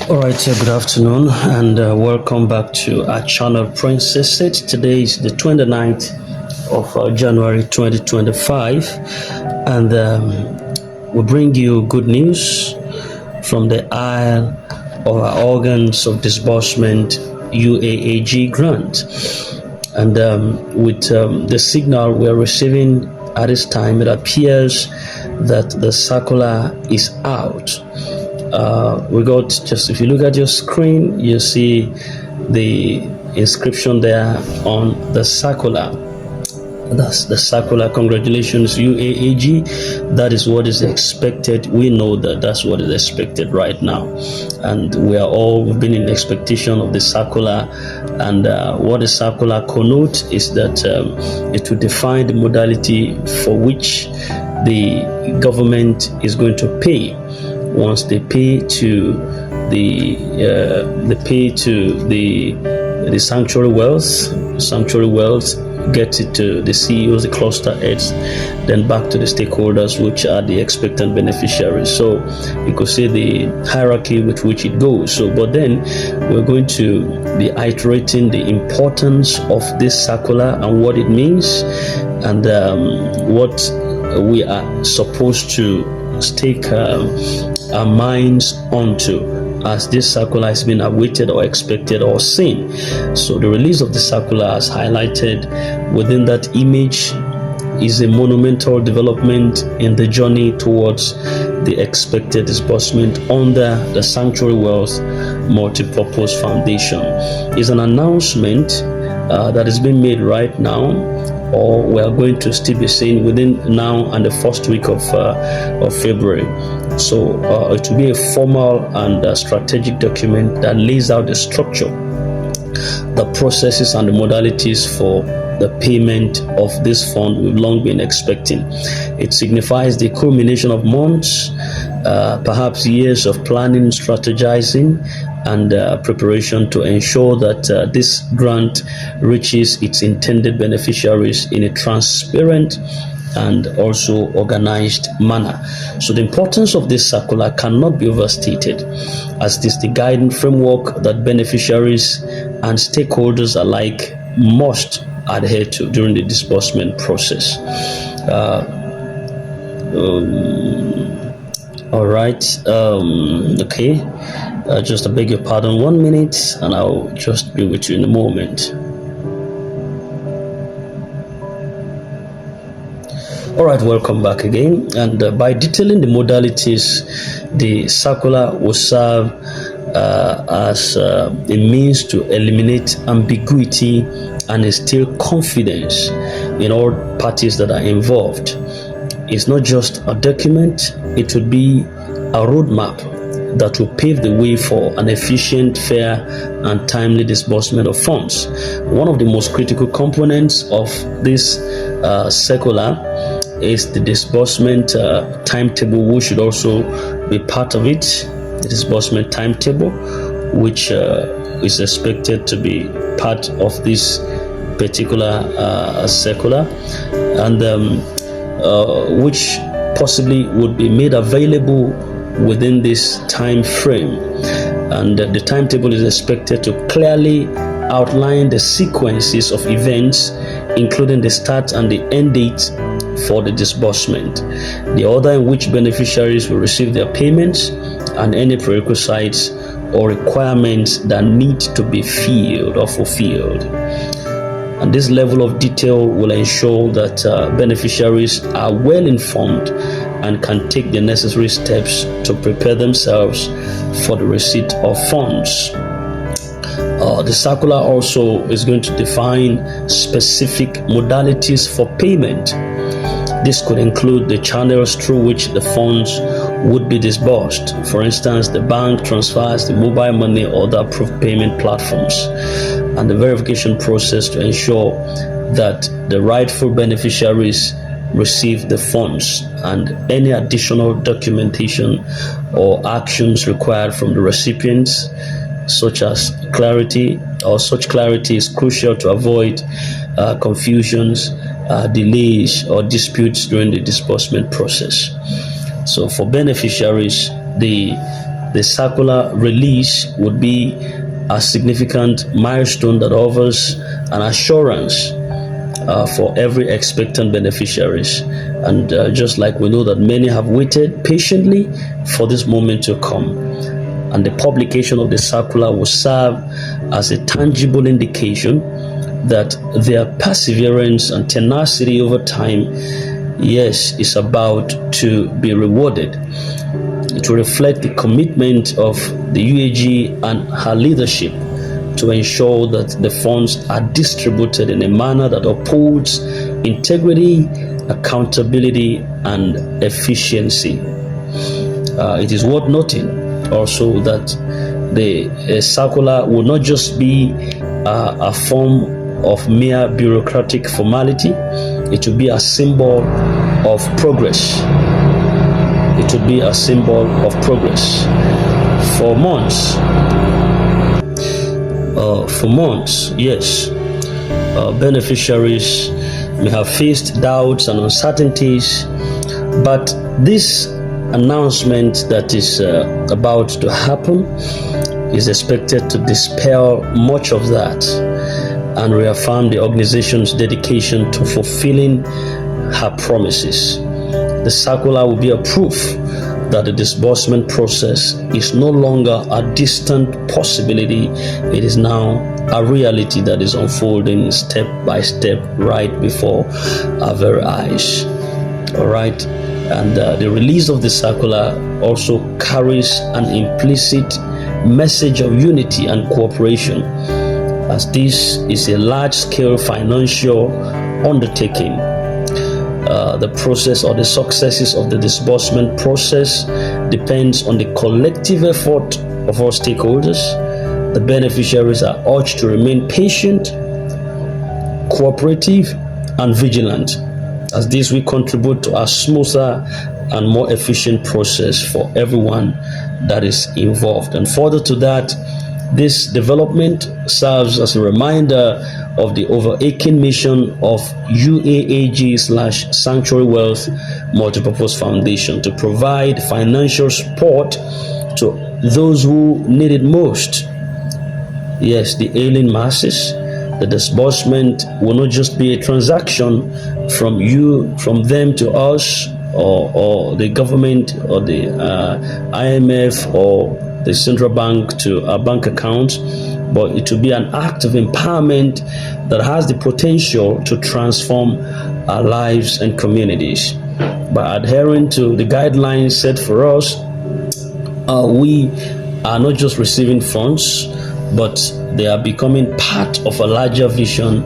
All right, good afternoon and welcome back to our channel Princess It. Today is the 29th of January 2025 and we bring you good news from the Isle of our Organs of Disbursement UAAG grant. And with the signal we are receiving at this time, it appears that the circular is out. We got, just if you look at your screen, you see the inscription there on the circular. That's the circular. Congratulations, UAAG. That is what is expected. We know that that's what is expected right now, and we've been in expectation of the circular. And what the circular connotes is that it will define the modality for which the government is going to pay. Once they pay to the sanctuary wealth gets it to the CEOs, the cluster heads, then back to the stakeholders, which are the expectant beneficiaries. So you could say the hierarchy with which it goes. So, but then we're going to be iterating the importance of this circular and what it means, and what we are supposed to stake our minds onto as this circular has been awaited or expected or seen. So the release of the circular, as highlighted within that image, is a monumental development in the journey towards the expected disbursement under the Sanctuary Wealth Multipurpose Foundation. It's an announcement that is being made right now, or we are going to still be seeing within now and the first week of February. So it will be a formal and strategic document that lays out the structure, the processes and the modalities for the payment of this fund we've long been expecting. It signifies the culmination of months, perhaps years of planning, strategizing, and preparation to ensure that this grant reaches its intended beneficiaries in a transparent and also organized manner. So the importance of this circular cannot be overstated, as it is the guiding framework that beneficiaries and stakeholders alike must adhere to during the disbursement process. All right. Okay. Just I beg your pardon, 1 minute, and I'll just be with you in a moment. All right, welcome back again. And by detailing the modalities, the circular will serve as a means to eliminate ambiguity and instill confidence in all parties that are involved. It's not just a document, it will be a roadmap that will pave the way for an efficient, fair, and timely disbursement of funds. One of the most critical components of this circular is the disbursement timetable, which should also be part of it. The disbursement timetable, which is expected to be part of this particular circular, and which possibly would be made available within this time frame. And the timetable is expected to clearly outline the sequences of events, including the start and the end date for the disbursement, the order in which beneficiaries will receive their payments, and any prerequisites or requirements that need to be filled or fulfilled. And this level of detail will ensure that beneficiaries are well informed and can take the necessary steps to prepare themselves for the receipt of funds. The circular also is going to define specific modalities for payment. This could include the channels through which the funds would be disbursed. For instance, the bank transfers, the mobile money, or the approved payment platforms, and the verification process to ensure that the rightful beneficiaries receive the funds, and any additional documentation or actions required from the recipients, such clarity is crucial to avoid confusions, delays, or disputes during the disbursement process. So for beneficiaries, the the circular release would be a significant milestone that offers an assurance for every expectant beneficiaries. And just like we know that many have waited patiently for this moment to come, and the publication of the circular will serve as a tangible indication that their perseverance and tenacity over time, yes, is about to be rewarded. It will reflect the commitment of the UAG and her leadership to ensure that the funds are distributed in a manner that upholds integrity, accountability, and efficiency. It is worth noting also that the circular will not just be a form of mere bureaucratic formality. It will be a symbol of progress. It will be a symbol of progress. For months, yes, beneficiaries may have faced doubts and uncertainties, but this announcement that is about to happen is expected to dispel much of that and reaffirm the organization's dedication to fulfilling her promises. The circular will be a proof that the disbursement process is no longer a distant possibility. It is now a reality that is unfolding step by step right before our very eyes. All right. And the release of the circular also carries an implicit message of unity and cooperation, as this is a large-scale financial undertaking. The process or the successes of the disbursement process depends on the collective effort of all stakeholders. The beneficiaries are urged to remain patient, cooperative, and vigilant, as this will contribute to a smoother and more efficient process for everyone that is involved. And further to that, this development serves as a reminder of the overarching mission of UAAG/Sanctuary Wealth Multipurpose Foundation to provide financial support to those who need it most. Yes, the ailing masses. The disbursement will not just be a transaction from them to us, or the government, or the IMF, or the central bank to our bank accounts, but it will be an act of empowerment that has the potential to transform our lives and communities. By adhering to the guidelines set for us, we are not just receiving funds, but they are becoming part of a larger vision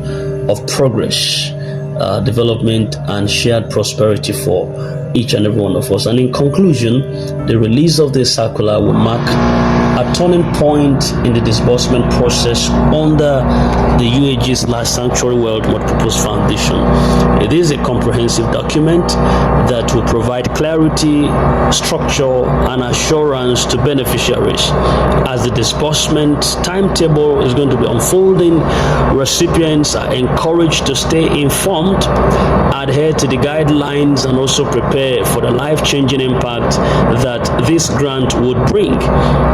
of progress, development, and shared prosperity for each and every one of us. And in conclusion, the release of this circular will mark a turning point in the disbursement process under the UAG/Sanctuary Wealth Multipurpose Foundation. It is a comprehensive document that will provide clarity, structure, and assurance to beneficiaries. As the disbursement timetable is going to be unfolding, recipients are encouraged to stay informed, adhere to the guidelines, and also prepare for the life-changing impact that this grant would bring.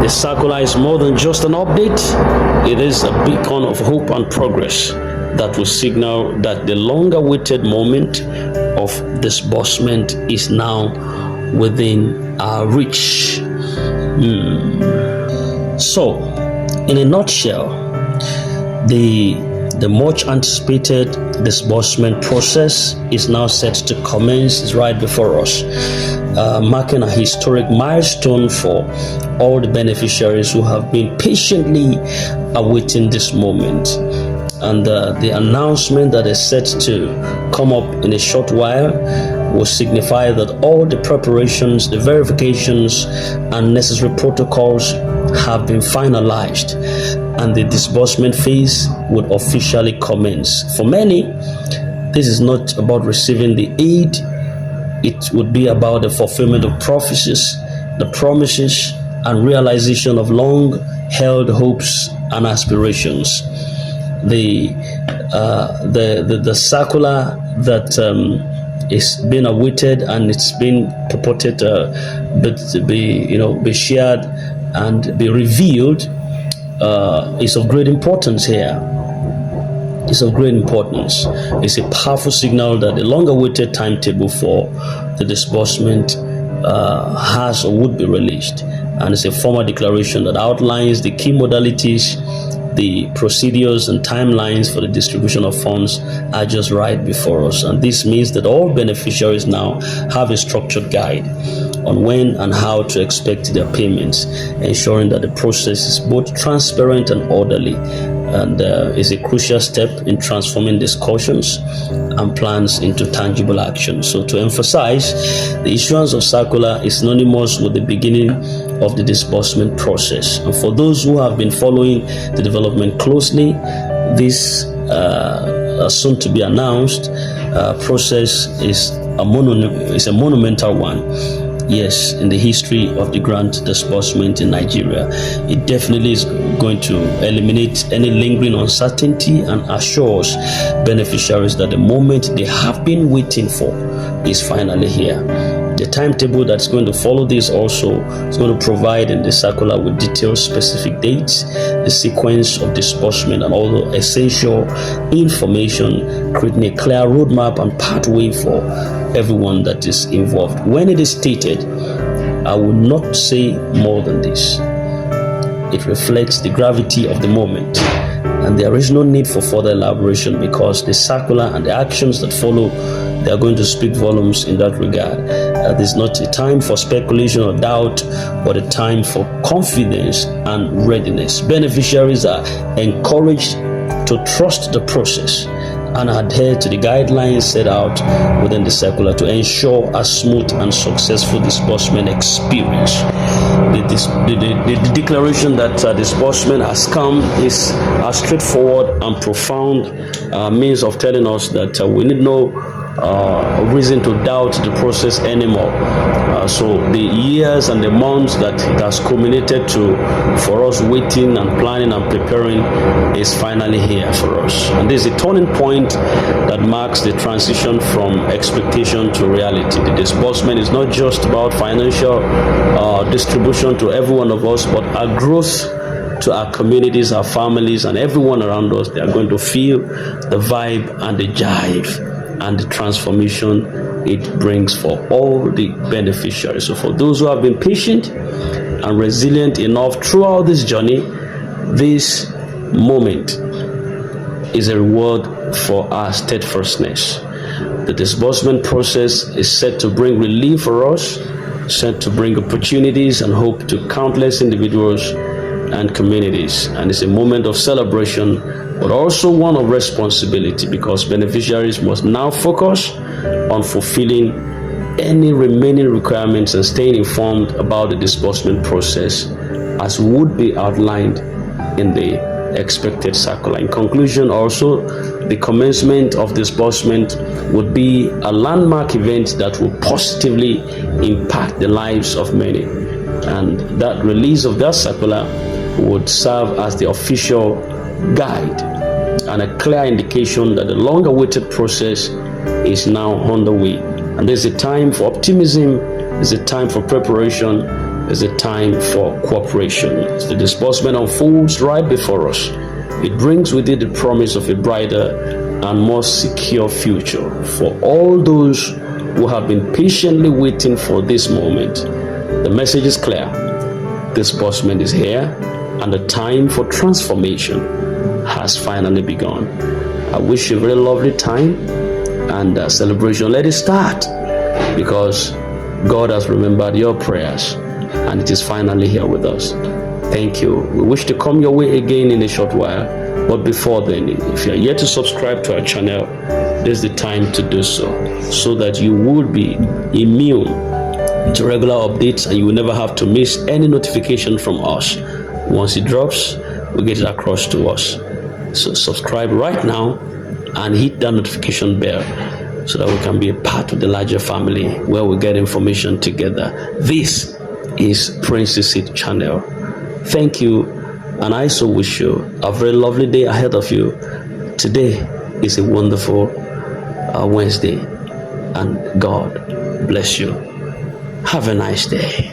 The circular is more than just an update. It is a beacon of hope and progress that will signal that the long-awaited moment of disbursement is now within our reach. So, in a nutshell, the much anticipated disbursement process is now set to commence. Is right before us, marking a historic milestone for all the beneficiaries who have been patiently awaiting this moment. And the announcement that is set to come up in a short while will signify that all the preparations, the verifications, and necessary protocols have been finalized, and the disbursement phase would officially commence. For many, this is not about receiving the aid. It would be about the fulfillment of prophecies, the promises, and realization of long-held hopes and aspirations. The circular that is being awaited, and it's been purported to be shared and be revealed is of great importance here. It's of great importance. It's a powerful signal that the long-awaited timetable for the disbursement has or would be released. And it's a formal declaration that outlines the key modalities, the procedures and timelines for the distribution of funds are just right before us. And this means that all beneficiaries now have a structured guide on when and how to expect their payments, ensuring that the process is both transparent and orderly, and is a crucial step in transforming discussions and plans into tangible action. So to emphasize, the issuance of circular is synonymous with the beginning of the disbursement process. And for those who have been following the development closely, this soon to be announced process is a monumental one. Yes, in the history of the grant disbursement in Nigeria. It definitely is going to eliminate any lingering uncertainty and assures beneficiaries that the moment they have been waiting for is finally here. The timetable that's going to follow this also is going to provide in the circular with detailed specific dates, the sequence of disbursement, and all the essential information, creating a clear roadmap and pathway for everyone that is involved. When it is stated, I will not say more than this. It reflects the gravity of the moment, and there is no need for further elaboration because the circular and the actions that follow, they are going to speak volumes in that regard. This is not a time for speculation or doubt, but a time for confidence and readiness. Beneficiaries are encouraged to trust the process and adhere to the guidelines set out within the circular to ensure a smooth and successful disbursement experience. The declaration that disbursement has come is a straightforward and profound means of telling us that we need no reason to doubt the process anymore. So the years and the months that it has culminated to for us waiting and planning and preparing is finally here for us. And this is a turning point that marks the transition from expectation to reality. The disbursement is not just about financial distribution to every one of us, but our growth to our communities, our families, and everyone around us. They are going to feel the vibe and the jive and the transformation it brings for all the beneficiaries. So for those who have been patient and resilient enough throughout this journey, this moment is a reward for our steadfastness. The disbursement process is set to bring relief for us, set to bring opportunities and hope to countless individuals and communities. And it's a moment of celebration, but also one of responsibility, because beneficiaries must now focus on fulfilling any remaining requirements and staying informed about the disbursement process as would be outlined in the expected circular. In conclusion, also, the commencement of disbursement would be a landmark event that will positively impact the lives of many. And that release of that circular would serve as the official guide and a clear indication that the long-awaited process is now underway. And there's a time for optimism, there's a time for preparation, there's a time for cooperation. As the disbursement unfolds right before us, it brings with it the promise of a brighter and more secure future for all those who have been patiently waiting for this moment. The message is clear. Disbursement is here, and the time for transformation has finally begun. I wish you a very lovely time and celebration. Let it start, because God has remembered your prayers and it is finally here with us. Thank you. We wish to come your way again in a short while, but before then, if you are yet to subscribe to our channel, this is the time to do so that you would be immune to regular updates and you will never have to miss any notification from us. Once it drops, we get it across to us. So subscribe right now and hit that notification bell so that we can be a part of the larger family where we get information together. This is Prince's Seed Channel. Thank you, and I so wish you a very lovely day ahead of you. Today is a wonderful Wednesday, and God bless you. Have a nice day.